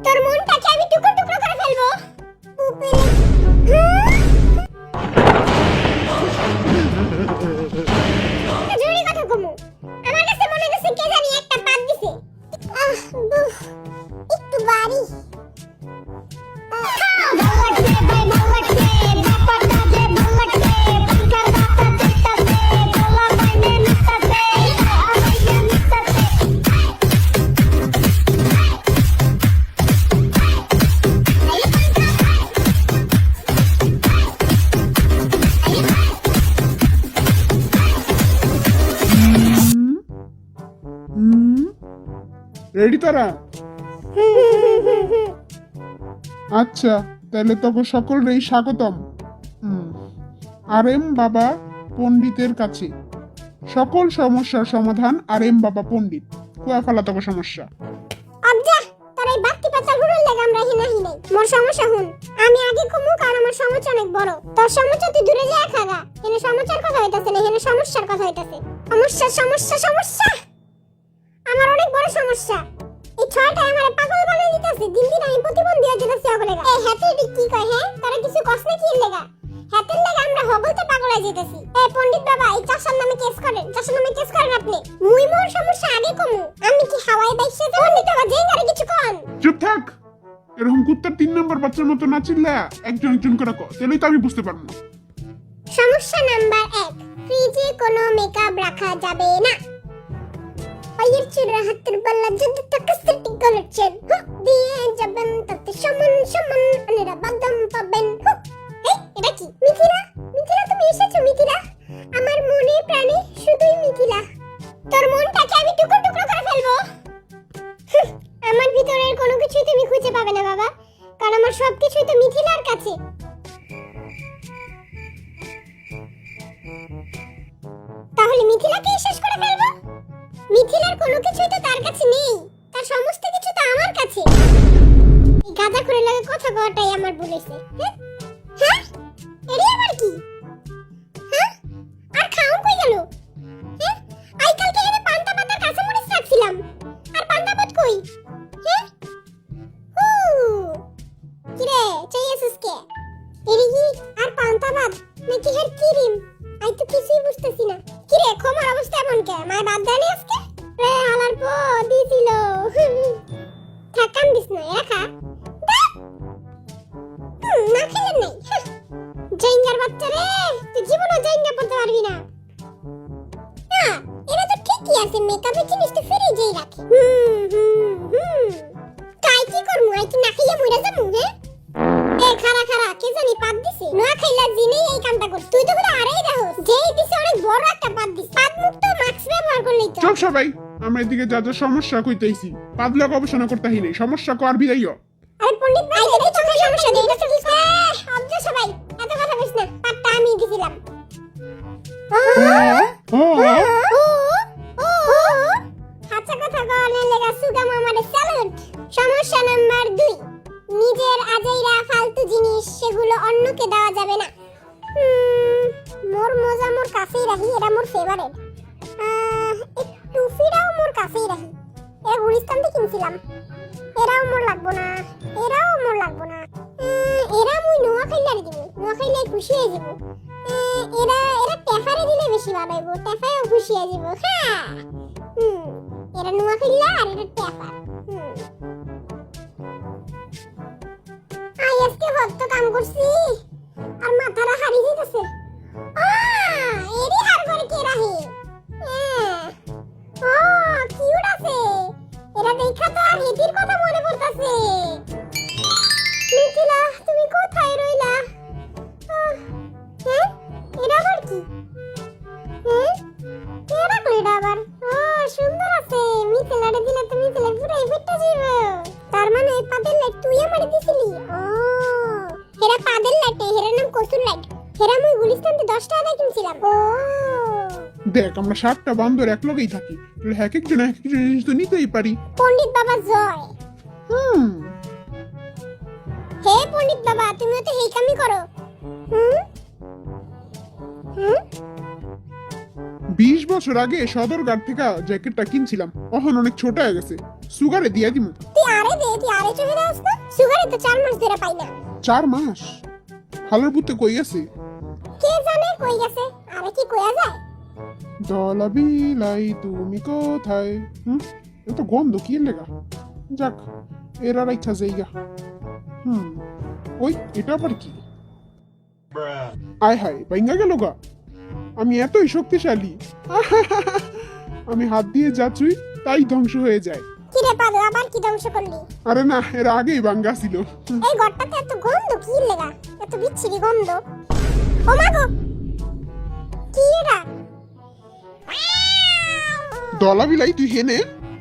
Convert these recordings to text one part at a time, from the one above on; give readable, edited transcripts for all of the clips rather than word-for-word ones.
তোর মনটাকে আমি টুকরো টুকরো করে ফেলবো। জোরে কথা কমু। আমার কাছে মনে হচ্ছে কে জানি একটা পাত দিছে। একটু বাড়ি। রেডি তারা? আচ্ছা, তাহলে তখন সকলেরই স্বাগতম আর এম বাবা পণ্ডিতের কাছে। সকল সমস্যার সমাধান আর এম বাবা পণ্ডিত। কুয়া ফেলা তখন সমস্যা। আজ্জা, তোর এই বাক্তি পাতা ঘুরল লাগা আমরা হিনা হিনাই। মোর সমস্যা হুন, আমি আগে কমু কারণ আমার সমস্যা অনেক বড়। তোর সমস্যা তুই দূরে যা খাগা। এনে সমস্যার কথা হইতাছে না, এনে সমস্যার কথা হইতাছে। সমস্যা সমস্যা সমস্যা। আমার অনেক বড় সমস্যা। এই ছয়টা আমারে পাগল বানাই দিতেছে। দিন দিন আমি প্রতিবন্ধী হয়ে যেতেছি ওগুলা। এই হাতে কি কয় হ্যাঁ? তারা কিছু কষ্ট না কি লাগা? হাতের লাগা আমরা হগলতে পাগল হয়ে যেতেছি। এই পণ্ডিত বাবা এই চাষার নামে কেস করেন। চাষার নামে কেস করেন আপনি। মুই মোর সমস্যা আগে কমু। আমি কি হাওয়ায় বাইসে পণ্ডিত বাবা যেই গারে কিছু কোন। চুপ থাক। এরকম কুত্তার 3 নম্বর বাচ্চার মতো না চিল্লা একজন একজন করে কর, তাহলেই তো আমি বুঝতে পারবো। সমস্যা নাম্বার 1, ফ্রিজে কোনো মেকআপ রাখা যাবে না। পায়ের চূড়া হাতের বালা যদি থাকে সেটি করেছেন দিয়ে যাবেন তাতে সমান সমান আনেরা বাদাম পাবেন। এই এটা কি? মিথিলা, মিথিলা তুমি এসেছো? মিথিলা, আমার মনে প্রাণে শুধুই মিথিলা। তোর মনটাকে আমি টুকরো টুকরো করে ফেলবো। আমার ভিতরের কোনো কিছুই তুমি খুঁজে পাবে না বাবা, কারণ আমার সবকিছুই তো মিথিলার কাছে। তাহলে মিথিলাকে শেষ করে ফেলবো? মিথিলার কোনো কিছুই তো তার কাছে নেই, তার সমস্ত কিছু তো আমার কাছে। এই গাদা করে লাগে কথা কওয়াটাই আমার ভুল হইছে। হ্যাঁ এরি আবার কি? হ্যাঁ আর খাওন কই গেল? হ্যাঁ আই কালকে এখানে পান্তা পাতার কাঁচা মরিচ রাখছিলাম, আর পান্তা ভাত কই? হ্যাঁ কিরে চাইছিস কে? এরি কি আর পান্তা ভাত নাকি হের ক্রিম? আই তো কিছুই বুঝতেছি না। কিরে খমার অবস্থা এমন কে? মায় বাদ দেয়নি আজকে? রে হালার পো দিছিল। থাকাম দিস না একা না খেলে নাই। জাইঙ্গার বাচ্চা রে, তুই জীবনে জাইঙ্গা পড়তে পারবি না। হ্যাঁ এটা তো ঠিকই আছে, মেকআপের জিনিস তো ফ্রিজেই রাখে। কাই কি করমু? আই কি না খাইয়া মইরা যামু? হ্যাঁ এ খারা খারা কে জানি পাত দিছে। না খাইলা জিনেই এই কামটা কর। তুই তো পুরো আড়াই দেখো যেই দিছে অনেক বড় একটা পাত দিছে। পাত মুক্ত মাস্ক ব্যবহার করলেই তো। চুপ সবাই, আমরা এদিকে যা যা সমস্যা কইতেইছি পাদলা গবেষণা করতে হই নাই। সমস্যা কর বিদাইও। আরে পণ্ডিত ভাই দেখি তোর সমস্যা দেই না কি কয়? অবজা সবাই এত কথা কইছ না, পাতটা আমি দিছিলাম। হাঁচা কথা কওয়ালে লাগা সুগাম আমারে স্যালুট। সমস্যা নাম্বার 2, নিজের আজাইরা ফালতু জিনিস সেগুলো অন্যকে দেওয়া যাবে না। মোর মজা মোর কাছেই রাখি, এটা মোর ফেভারিট। এই টুফিটাও মোর কাছেই রাখি, এটা গুলিস্তান থেকে কিনছিলাম। এরাও মোর লাগবো না, এরাও মোর লাগবো না। এরা মুই নোয়া খাইলারে দিব, নোয়া খাইলে খুশি হয়ে যাব। এরা এরা টেফারে দিলে বেশি ভালো হইব, টেফায়ও খুশি হয়ে যাব। হ্যাঁ এরা নোয়া খাইলা আর এরা টেফা। আই আজকে হত কাম করছি আর মাথাটা হারি যাইতেছে। এরি হার করে কে রাহে? কিউট আছে। এরা দেখা তো আর হেতির কথা মনে পড়তাছে। মিথিলা তুমি কোথায় রইলা? হ্যাঁ এটা আবার কি? হ্যাঁ কে রাখলো এটা আবার? সুন্দর আছে। মিথিলারে দিলে তো মিথিলা পুরো এফেক্টটা যাইব। তার মানে পাদের লাইট তুই আমারে দিছিলি? হেরা পাদের লাইট, হেরার নাম কসুর লাইট। হেরা মুই গুলিস্তানতে 10 টাকা দিয়ে কিনছিলাম। দেখ আমরা 7টা বান্দর এক লগেই থাকি, তাহলে এক একজন জিনিস তো নিতেই পারি। পণ্ডিত বাবা জয়। হে পণ্ডিত বাবা তুমিও তো এই কামই করো। 20 বছর আগে সদরঘাট থেকে জ্যাকেটটা কিনছিলাম, এখন অনেক ছোট হয়ে গেছে। সুগারে দিয়া দিমু। তুই আরে দে, তুই আরে চোখে দাস না সুগারে তো 4 মাস ধরে পাই না 4 মাস খালার পুতে কই গেছে কে জানে কই গেছে আরে কি কইয়া যায় দলা বিলাই তুমি কোথায় এত গন্ধ কি লেগা যাক এরা রাইখা যাইগা ওই এটা আবার কি আয় হায় ভাঙ্গা গেল গা আমি এতই শক্তিশালী আমি হাত দিয়ে যা চুই তাই ধ্বংস হয়ে যায় কি রে পাদু আবার কি ধ্বংস করলি আরে না এর আগেই ভাঙ্গা ছিল এই ঘরটাতে এত গন্ধ কি লেগা এত বিচ্ছিরি গন্ধ ও মা গো কি এটা দলা বিলাই তুই হেনে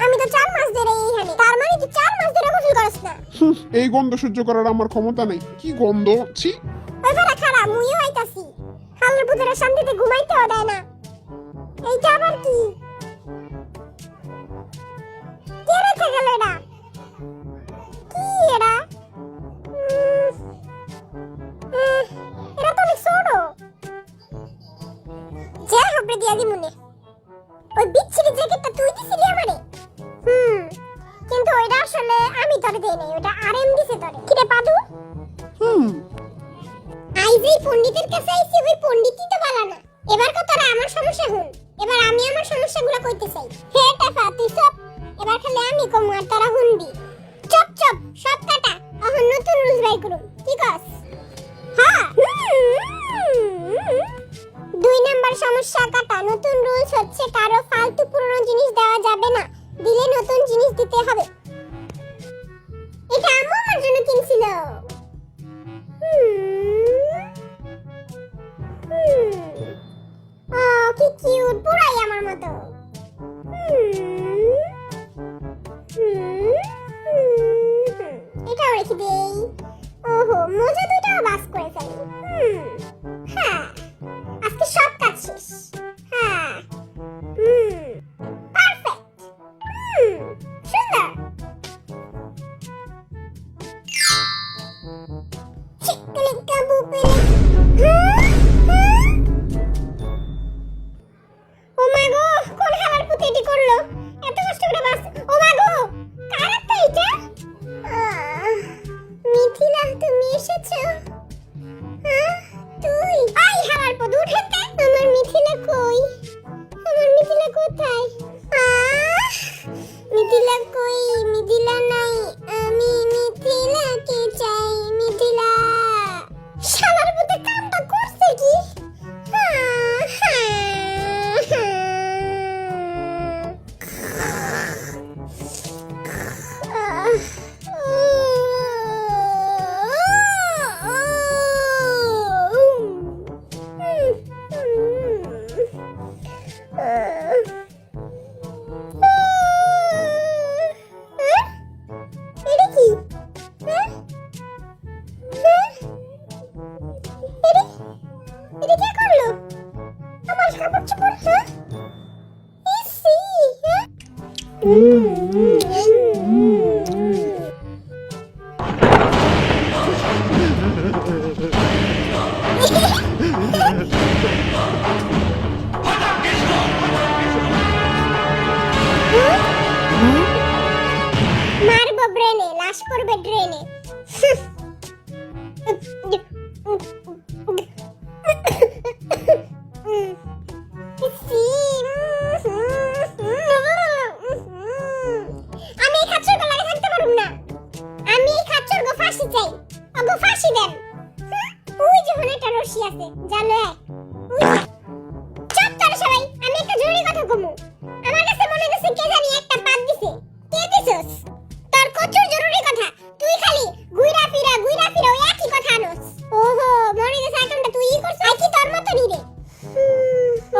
আমি তো 4 মাস ধরে এইখানে তার মানে তুই 4 মাস ধরে গোসল করছ না এই গন্ধ সহ্য করার আমার ক্ষমতা নাই কি গন্ধ ছি ওই বেলা খারাপ মুইও আইতাছি খালের পুত্রের শান্তিতে ঘুমাইতেও দেয় না এইটা আবার কি কে রেখে গেল এটা কি এটা এটা তো অনেক ছোট যা হবে দিয়া দি মনে ওই বিচ্ছিরি জ্যাকেটটা তুই দিছিলি আমারে কিন্তু ওইটা আসলে আমি তোরে দেই নাই ওটা আরএম দিছে তোরে কি রে পাদু আইজেই পণ্ডিতের কাছে আইছি ওই পণ্ডিতই তো বলা না এবার কথাটা আমার সমস্যা হল এবার আমি আমার সমস্যাগুলো কইতে চাই হে টাফা তুই সব এবার খালি আমি কম আর তারা হুনবি চপ চপ সব কাটা এখন নতুন রুলস বাই করুন কি কস হ্যাঁ 2 নাম্বার সমস্যা কাটা নতুন রুলস হচ্ছে কারো ফালতু পুরনো জিনিস দেওয়া যাবে না দিলে নতুন জিনিস দিতে হবে এটা আম্মু আমার জন্য কিনছিল কি কিউট পুরাই আমার মতো এটাও রেখে দেই ওহো মোজা দুইটাও বাস করে ফেলি হ্যাঁ আজকে সব কাজ শেষ হ্যাঁ পারফেক্ট সুন্দর চিকলি কাবু পেলে ও মা গো কোন খাবার পুতে এটি করলো এত কষ্ট করে বাস ও মা গো কার একটা এটা মিথিলা তুমি এসেছো তুই আই হারার পদ উঠাতে আমার মিথিলা কই আমার মিথিলা কোথায় মিথিলা কই মিথিলা নাই আমি মিথিলাকে চাই মিথিলা শালার পুতে কামটা করছে কি মারবো ব্রেনে লাশ পড়বে ড্রেনে আমি এই খাচ্চর গলায় থাকতে পারুম না আমি এই খাচ্চর গো ফাঁসি চাই ওগো ফাঁসি দেন ওই যে ওখানে একটা রশি আছে জানো চুপ করো সবাই আমি একটা জরুরি কথা কমু আমার কাছে মনে হচ্ছে কে জানি একটা পাত দিছে কে দিছস তোর কচুর জরুরি কথা তুই খালি গুইরা ফিরা ওই একই কথা আনস ওহো মনে গেছে আকামটা তুই করছস আই কি তোর মত নি রে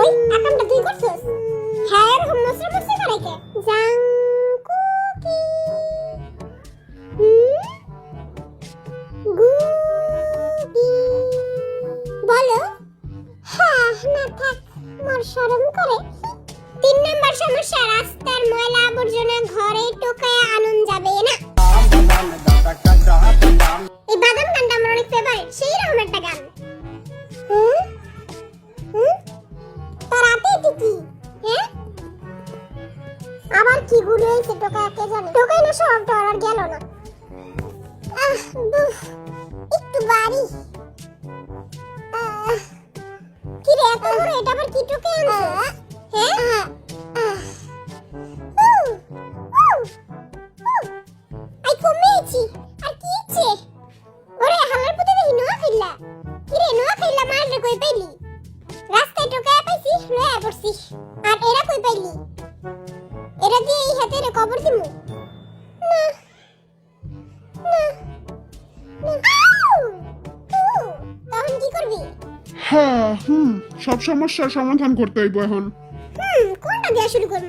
ওই আকামটা তুই করছস হ্যাঁ এরকম মসরা মসরা করে কে জাং কুকি গুকি বলো হ্যাঁ না থাক মোর শরম করে 3 নাম্বার সমস্যা রাস্তার ময়লা আবর্জনা ঘরে টোকায় আনন যাবে না এই বাদাম গানটা আমার অনেক ফেভারিট সেই রকম একটা গান তার হাতে কি হ্যাঁ আবার কি গুলো হয়েছে টোকায় কে জানে টোকাই না সব তো আর গেল না একটু বাড়ি কি রে এত বড় এটা আবার কি টুকে আনছিস হ্যাঁ আই কমেছি আর কি ইচ্ছে ওরে হালার পুতে দেখি নোয়া খাইলা কি রে নোয়া খাইলা মারলে কই পাইলি রাস্তায় টোকায় পাইছিস লয়া পড়ছিস আর এরা কই পাইলি এরা দিয়ে এই হাতে রে কবর দিমু না তখন কি করবি হ্যাঁ সব সমস্যার সমাধান করতে হইব এখন। কোনটা দিয়ে শুরু করব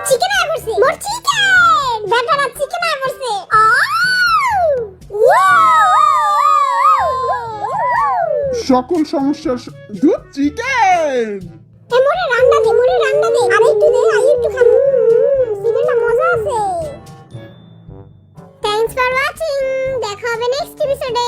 চিকেন আয় পড়ছে মোর চিকেন বেটারা চিকেন আয় পড়ছে সকল সমস্যার দুধ চিকেন। মোরে রান্না দে আর একটু দে আই একটু খাবো চিকেনটা মজা আছে থ্যাঙ্কস ফর ওয়াচিং দেখা হবে নেক্সট এপিসোডে